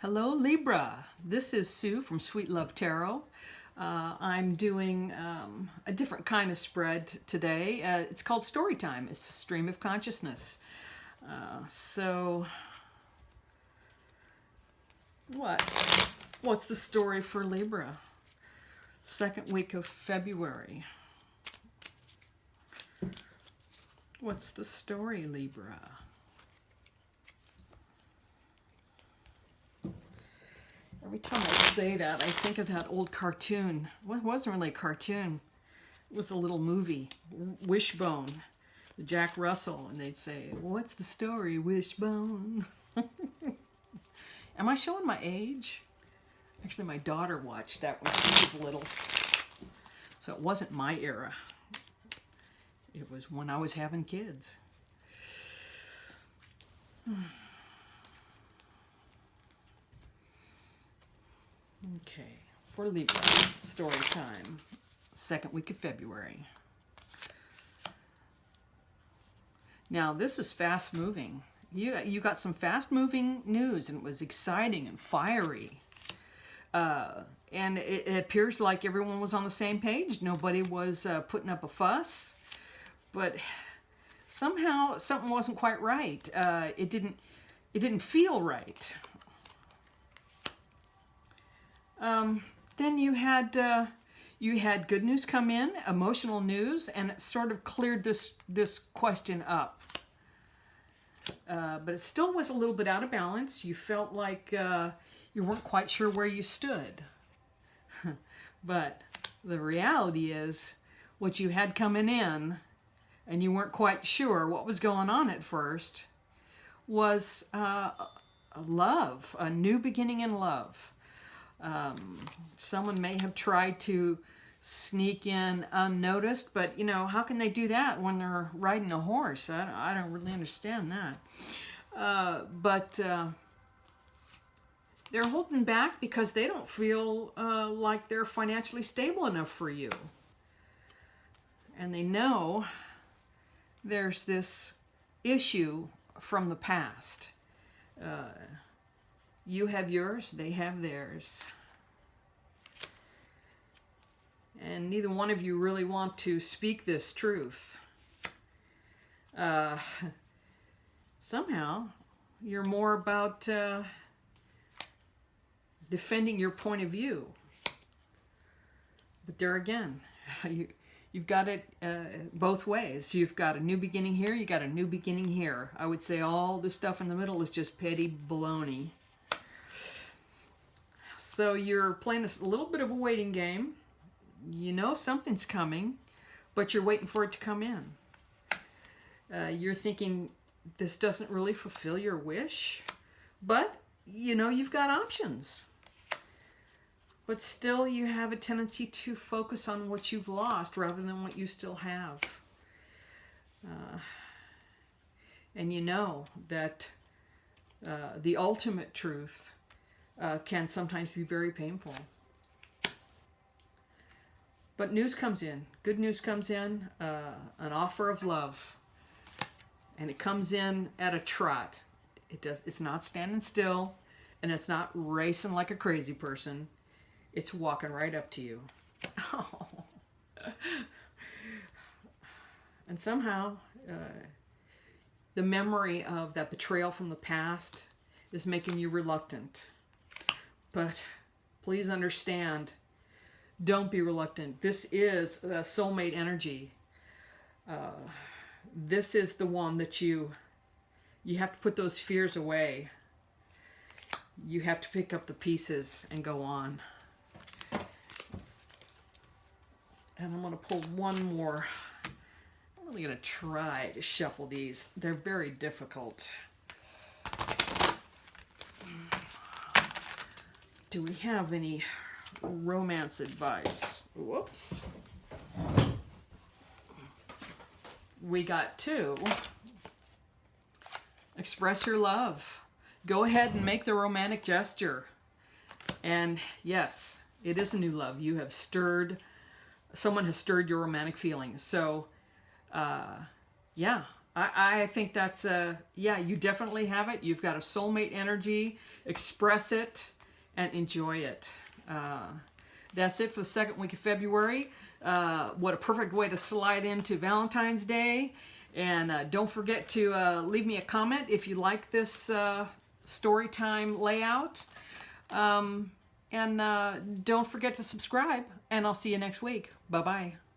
Hello Libra, this is Sue from Sweet Love Tarot. I'm doing a different kind of spread today. It's called Story Time. It's a stream of consciousness. What's the story for Libra? Second week of February. What's the story, Libra? Every time I say that, I think of that old cartoon. Well, it wasn't really a cartoon. It was a little movie, Wishbone, with Jack Russell, and they'd say, "What's the story, Wishbone?" Am I showing my age? Actually, my daughter watched that when she was little. So it wasn't my era. It was when I was having kids. Okay, for Libra, story time, second week of February. Now, this is fast moving. You got some fast moving news, and it was exciting and fiery. And it appears like everyone was on the same page. Nobody was putting up a fuss, but somehow something wasn't quite right. It didn't feel right. Then you had good news come in, emotional news, and it sort of cleared this question up. But it still was a little bit out of balance. You felt like you weren't quite sure where you stood. But the reality is, what you had coming in, and you weren't quite sure what was going on at first, was love, a new beginning in love. Someone may have tried to sneak in unnoticed, but how can they do that when they're riding a horse? I don't really understand that. But they're holding back because they don't feel like they're financially stable enough for you. And they know there's this issue from the past. You have yours, they have theirs. And neither one of you really want to speak this truth. Somehow, you're more about defending your point of view. But there again, you've got it both ways. You've got a new beginning here, you got a new beginning here. I would say all the stuff in the middle is just petty baloney. So you're playing a little bit of a waiting game. You know something's coming, but you're waiting for it to come in. You're thinking this doesn't really fulfill your wish, but you've got options. But still you have a tendency to focus on what you've lost rather than what you still have. And you know that the ultimate truth can sometimes be very painful. But news comes in. Good news comes in. An offer of love. And it comes in at a trot. It's not standing still. And it's not racing like a crazy person. It's walking right up to you. Oh. And somehow, the memory of that betrayal from the past is making you reluctant. But please understand, don't be reluctant. This is soulmate energy. This is the one that you have to put those fears away. You have to pick up the pieces and go on. And I'm going to pull one more. I'm really going to try to shuffle these. They're very difficult. Do we have any romance advice? Whoops. We got two. Express your love. Go ahead and make the romantic gesture. And yes, it is a new love. Someone has stirred your romantic feelings. So, yeah, I think that's yeah, you definitely have it. You've got a soulmate energy. Express it and enjoy it. That's it for the second week of February. What a perfect way to slide into Valentine's Day. And don't forget to leave me a comment if you like this story time layout. And don't forget to subscribe. And I'll see you next week. Bye-bye.